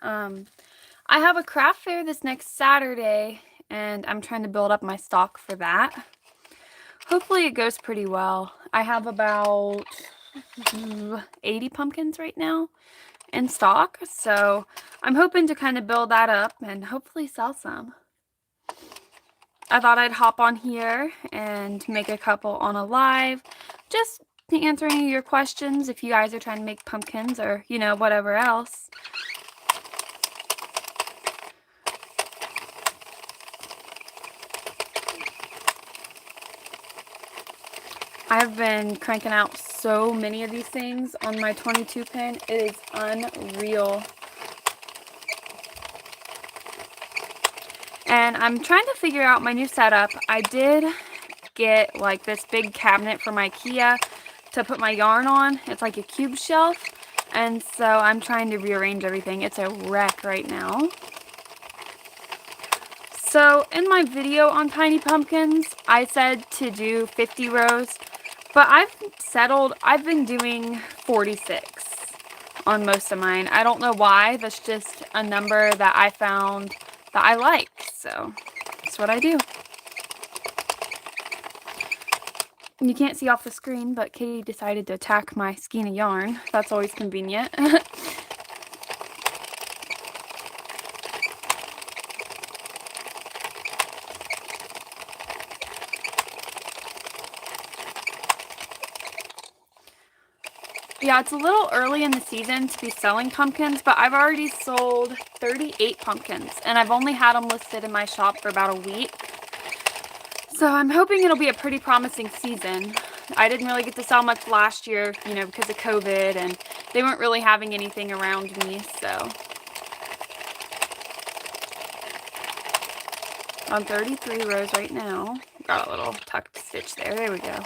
I have a craft fair this next Saturday, and I'm trying to build up my stock for that. Hopefully it goes pretty well. I have about 80 pumpkins right now in stock, so I'm hoping to kind of build that up and hopefully sell some. I thought I'd hop on here and make a couple on a live, just to answer any of your questions if you guys are trying to make pumpkins or, you know, whatever else. I've been cranking out so many of these things on my 22 pin. It is unreal. And I'm trying to figure out my new setup. I did get like this big cabinet from IKEA to put my yarn on. It's like a cube shelf. And so I'm trying to rearrange everything. It's a wreck right now. So in my video on tiny pumpkins, I said to do 50 rows, but I've been doing 46 on most of mine. I don't know why, that's just a number that I found that I like, so that's what I do. You can't see off the screen, but Katie decided to attack my skein of yarn. That's always convenient. Yeah, it's a little early in the season to be selling pumpkins, but I've already sold 38 pumpkins, and I've only had them listed in my shop for about a week. So I'm hoping it'll be a pretty promising season. I didn't really get to sell much last year, you know, because of COVID, and they weren't really having anything around me, so. On 33 rows right now. Got a little tucked stitch there. There we go.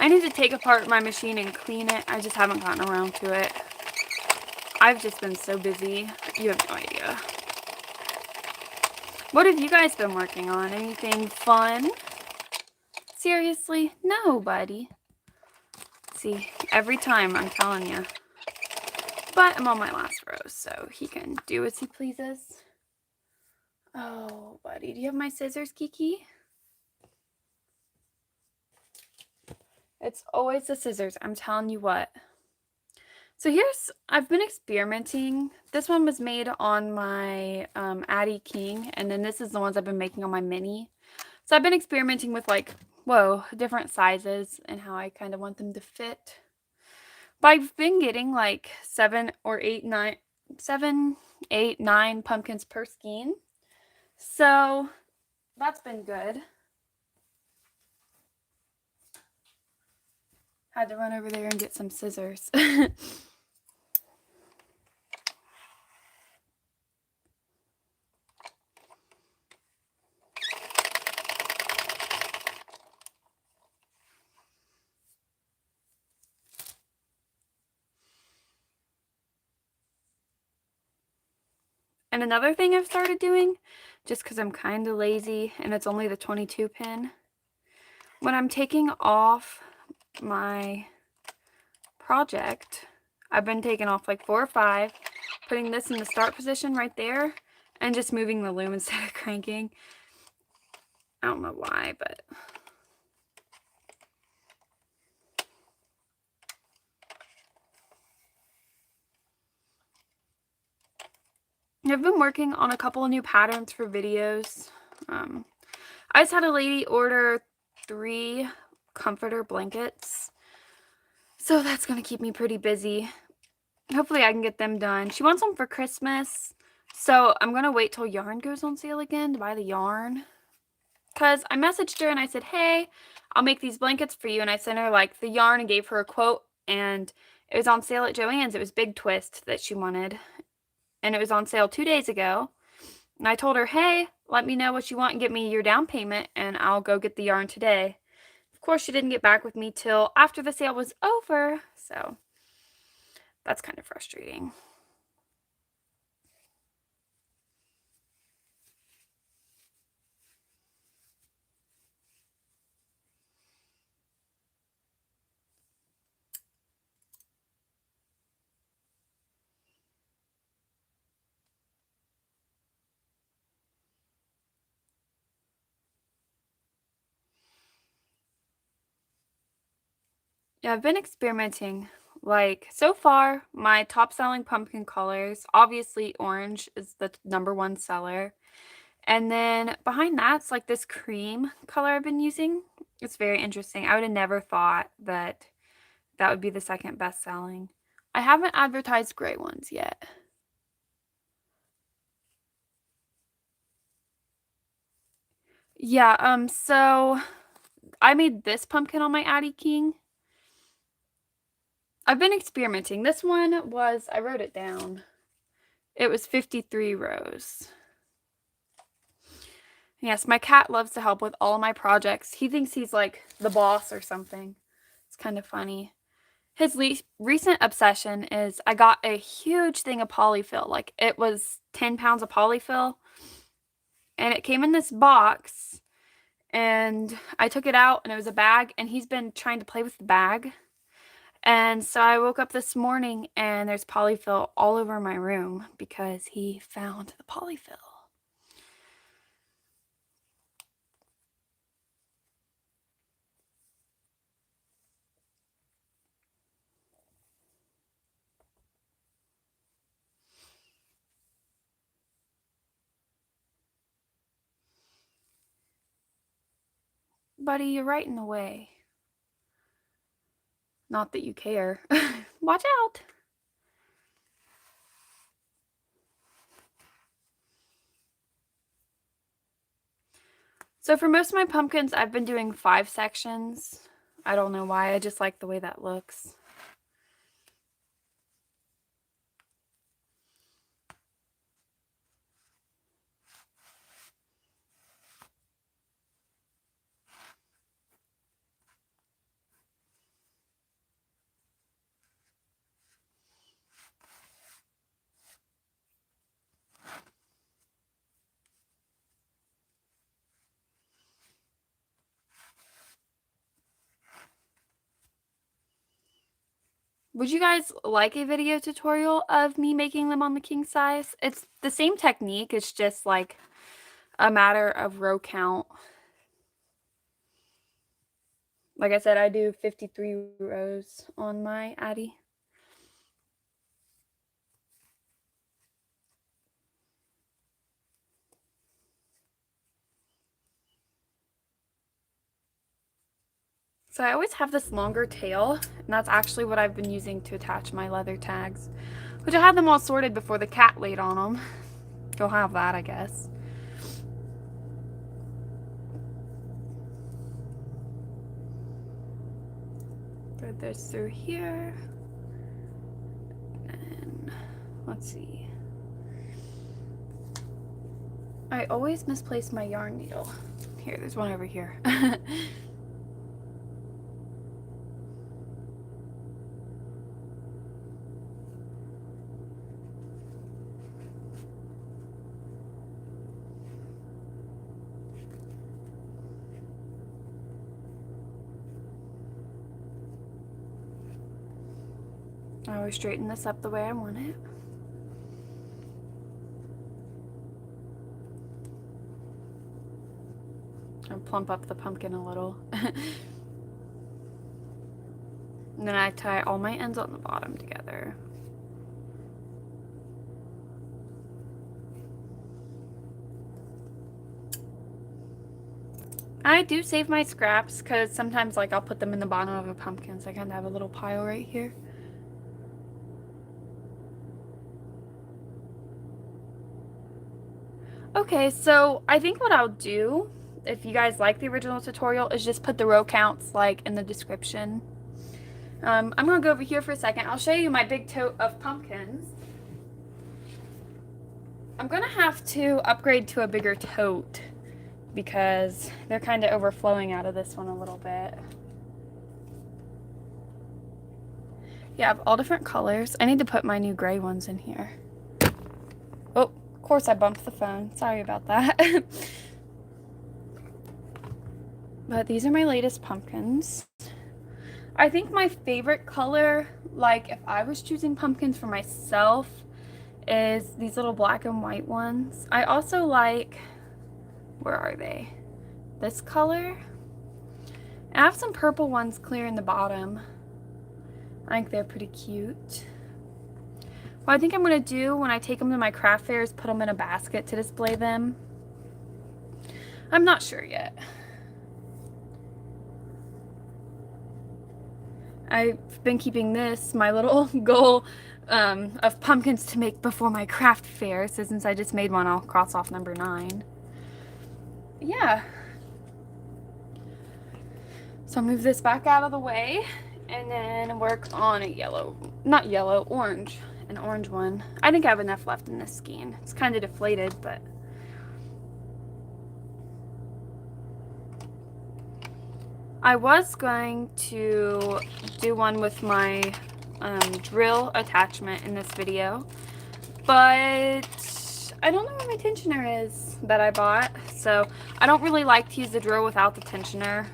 I need to take apart my machine and clean it. I just haven't gotten around to it. I've just been so busy. You have no idea. What have you guys been working on? Anything fun? Seriously? No, buddy. See, every time I'm telling you. But I'm on my last row, so he can do as he pleases. Oh, buddy. Do you have my scissors, Kiki? It's always the scissors. I'm telling you what. So I've been experimenting. This one was made on my Addie King, and then this is the ones I've been making on my Mini. So I've been experimenting with like, different sizes and how I kind of want them to fit. But I've been getting like 7, 8, 9 pumpkins per skein. So that's been good. Had to run over there and get some scissors. And another thing I've started doing, just because I'm kind of lazy and it's only the 22 pin, when I'm taking off my project, I've been taking off like 4 or 5, putting this in the start position right there, and just moving the loom instead of cranking. I don't know why, but I've been working on a couple of new patterns for videos. I just had a lady order 3 comforter blankets, so that's going to keep me pretty busy. Hopefully I can get them done. She wants them for Christmas, so I'm going to wait till yarn goes on sale again to buy the yarn. Because I messaged her and I said, hey, I'll make these blankets for you. And I sent her like the yarn and gave her a quote, and it was on sale at Joann's. It was Big Twist that she wanted, and it was on sale 2 days ago. And I told her, hey, let me know what you want and get me your down payment, and I'll go get the yarn today. Of course, she didn't get back with me till after the sale was over, so that's kind of frustrating. Yeah, I've been experimenting. Like, so far, my top selling pumpkin colors, obviously orange is the number one seller. And then behind that's like this cream color I've been using. It's very interesting. I would have never thought that that would be the second best selling. I haven't advertised gray ones yet. Yeah, so I made this pumpkin on my Addy King. I've been experimenting. This one was, I wrote it down. It was 53 rows. Yes, my cat loves to help with all of my projects. He thinks he's like the boss or something. It's kind of funny. His recent obsession is I got a huge thing of polyfill. Like it was 10 pounds of polyfill. And it came in this box. And I took it out and it was a bag. And he's been trying to play with the bag. And so I woke up this morning and there's polyfill all over my room because he found the polyfill. Buddy, you're right in the way. Not that you care. Watch out. So for most of my pumpkins, I've been doing 5 sections. I don't know why. I just like the way that looks. Would you guys like a video tutorial of me making them on the king size? It's the same technique. It's just like a matter of row count. Like I said, I do 53 rows on my Addy. So I always have this longer tail, and that's actually what I've been using to attach my leather tags, which I had them all sorted before the cat laid on them. Go have that, I guess. Thread this through here. And let's see. I always misplace my yarn needle. Here, there's one over here. I always straighten this up the way I want it. And plump up the pumpkin a little. And then I tie all my ends on the bottom together. I do save my scraps because sometimes like I'll put them in the bottom of a pumpkin, so I kind of have a little pile right here. Okay, so I think what I'll do, if you guys like the original tutorial, is just put the row counts like in the description. I'm gonna go over here for a second. I'll show you my big tote of pumpkins. I'm gonna have to upgrade to a bigger tote because they're kind of overflowing out of this one a little bit. Yeah, I have all different colors. I need to put my new gray ones in here. Oh, of course I bumped the phone. Sorry about that. But these are my latest pumpkins. I think my favorite color, like if I was choosing pumpkins for myself, is these little black and white ones. I also like, where are they? This color. And I have some purple ones clear in the bottom. I think they're pretty cute. What I think I'm going to do when I take them to my craft fair is put them in a basket to display them. I'm not sure yet. I've been keeping this, my little goal of pumpkins to make before my craft fair. So since I just made one, I'll cross off number 9. Yeah. So I'll move this back out of the way and then work on a yellow, not yellow, orange. An orange one. I think I have enough left in this skein. It's kind of deflated, but I was going to do one with my drill attachment in this video, but I don't know where my tensioner is that I bought, so I don't really like to use the drill without the tensioner.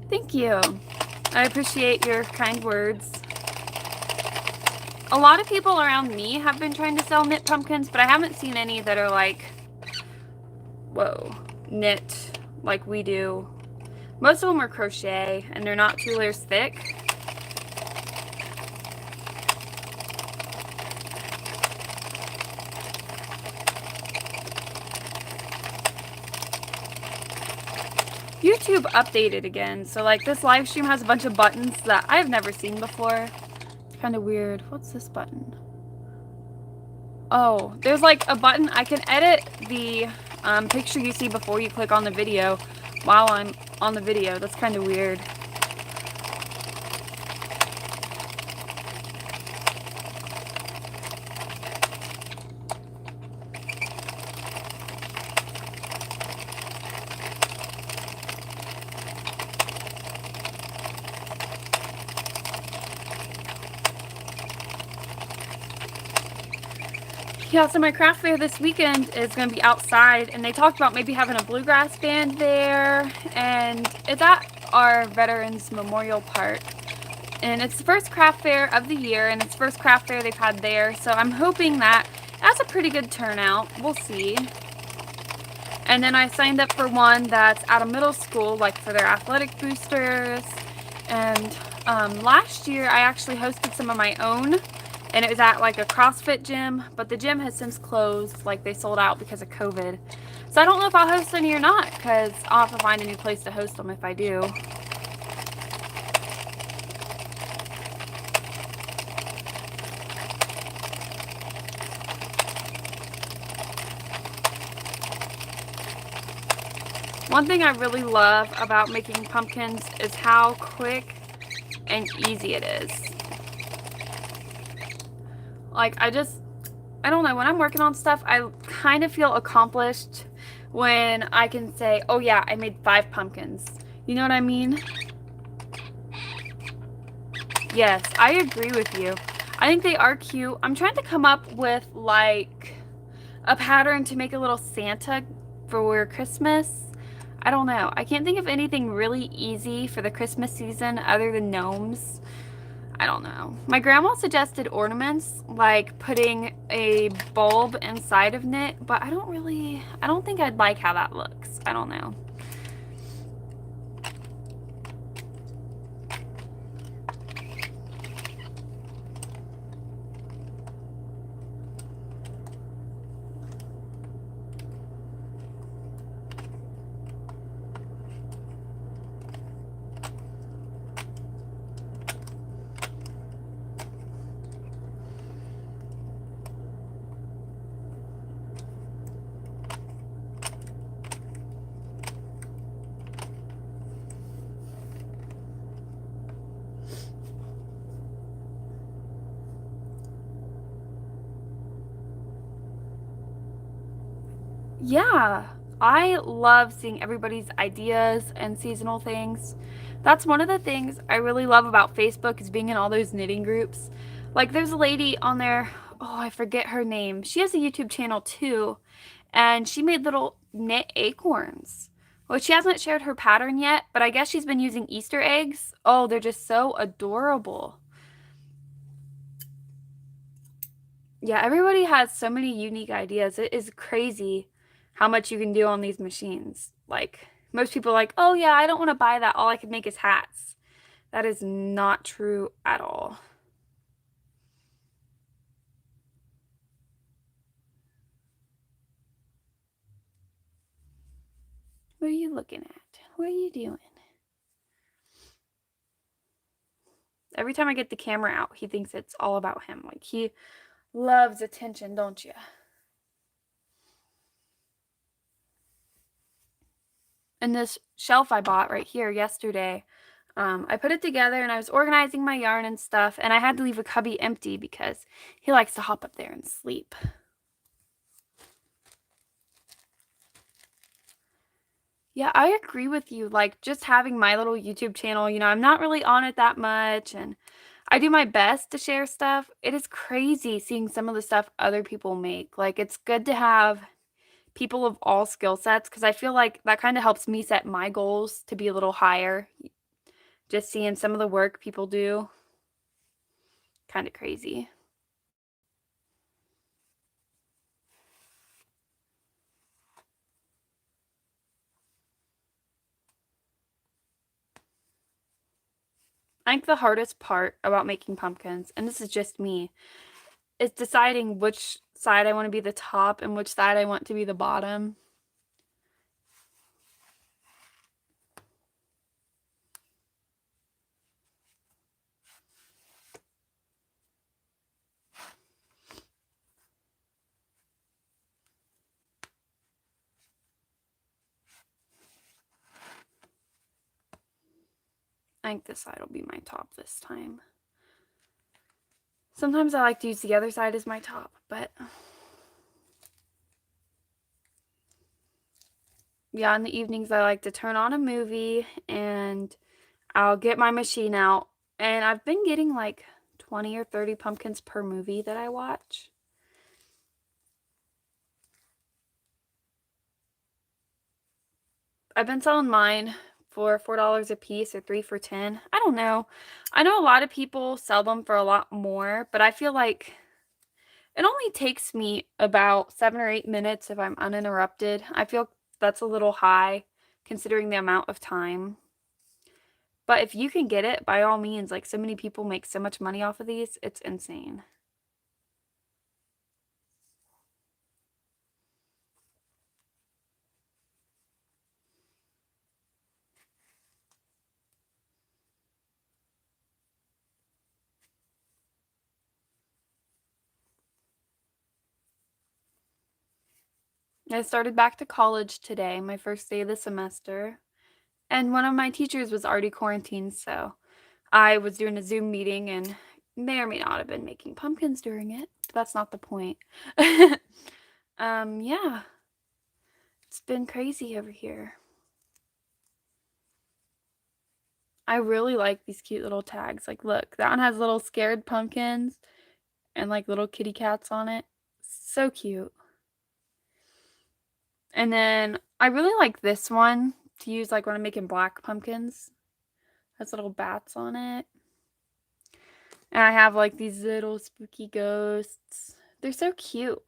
Thank you. I appreciate your kind words. A lot of people around me have been trying to sell knit pumpkins, but I haven't seen any that are like, whoa, knit like we do. Most of them are crochet, and they're not 2 layers thick. YouTube updated again, so like this live stream has a bunch of buttons that I've never seen before. It's kind of weird. What's this button? Oh, there's like a button. I can edit the picture you see before you click on the video while I'm on the video. That's kind of weird. Yeah, so my craft fair this weekend is going to be outside, and they talked about maybe having a bluegrass band there, and it's at our Veterans Memorial Park. And it's the first craft fair of the year, and it's the first craft fair they've had there, so I'm hoping that that's a pretty good turnout. We'll see. And then I signed up for one that's at a middle school, like for their athletic boosters. And last year I actually hosted some of my own, and it was at like a CrossFit gym, but the gym has since closed, like they sold out because of COVID. So I don't know if I'll host any or not, because I'll have to find a new place to host them if I do. One thing I really love about making pumpkins is how quick and easy it is. Like, I don't know, when I'm working on stuff, I kind of feel accomplished when I can say, oh yeah, I made 5 pumpkins. You know what I mean? Yes, I agree with you. I think they are cute. I'm trying to come up with, like, a pattern to make a little Santa for Christmas. I don't know. I can't think of anything really easy for the Christmas season other than gnomes. I don't know. My grandma suggested ornaments, like putting a bulb inside of knit, but I don't think I'd like how that looks. I don't know. Yeah, I love seeing everybody's ideas and seasonal things. That's one of the things I really love about Facebook, is being in all those knitting groups. Like, there's a lady on there, oh, I forget her name. She has a YouTube channel too, and she made little knit acorns. Well, she hasn't shared her pattern yet, but I guess she's been using Easter eggs. Oh, they're just so adorable. Yeah, everybody has so many unique ideas. It is crazy how much you can do on these machines. Like, most people are like, oh yeah, I don't want to buy that. All I could make is hats. That is not true at all. What are you looking at? What are you doing? Every time I get the camera out, he thinks it's all about him. Like, he loves attention, don't you? And this shelf I bought right here yesterday, I put it together and I was organizing my yarn and stuff, and I had to leave a cubby empty because he likes to hop up there and sleep. Yeah, I agree with you. Like, just having my little YouTube channel, I'm not really on it that much, and I do my best to share stuff. It is crazy seeing some of the stuff other people make. Like, it's good to have people of all skill sets because I feel like that kind of helps me set my goals to be a little higher. Just seeing some of the work people do, kind of crazy. I think the hardest part about making pumpkins, and this is just me, is deciding which side I want to be the top and which side I want to be the bottom. I think this side will be my top this time. Sometimes I like to use the other side as my top, but yeah, in the evenings I like to turn on a movie and I'll get my machine out, and I've been getting like 20 or 30 pumpkins per movie that I watch. I've been selling mine for $4 a piece or 3 for 10. I don't know. I know a lot of people sell them for a lot more, but I feel like it only takes me about 7 or 8 minutes if I'm uninterrupted. I feel that's a little high considering the amount of time. But if you can get it, by all means, like, so many people make so much money off of these, it's insane. I started back to college today, my first day of the semester, and one of my teachers was already quarantined, so I was doing a Zoom meeting and may or may not have been making pumpkins during it. But that's not the point. Yeah. It's been crazy over here. I really like these cute little tags. Like, look, that one has little scared pumpkins and like little kitty cats on it. So cute. And then I really like this one to use like when I'm making black pumpkins. Has little bats on it. And I have like these little spooky ghosts. They're so cute.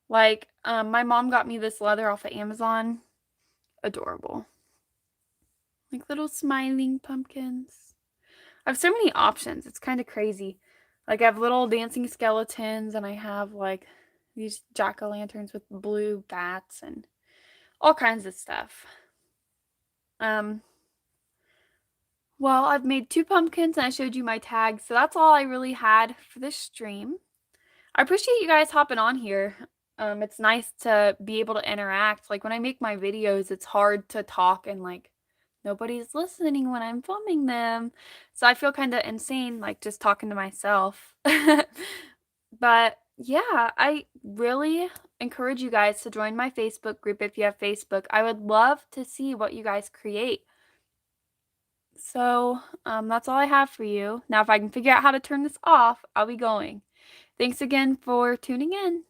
Like, my mom got me this leather off of Amazon. Adorable. Like little smiling pumpkins. I have so many options. It's kind of crazy. Like, I have little dancing skeletons, and I have like these jack-o'-lanterns with blue bats and all kinds of stuff. Well, I've made 2 pumpkins and I showed you my tags, so that's all I really had for this stream. I appreciate you guys hopping on here. It's nice to be able to interact. Like, when I make my videos, it's hard to talk and like nobody's listening when I'm filming them. So I feel kind of insane, like just talking to myself. But yeah, I really encourage you guys to join my Facebook group if you have Facebook. I would love to see what you guys create. So that's all I have for you. Now, if I can figure out how to turn this off, I'll be going. Thanks again for tuning in.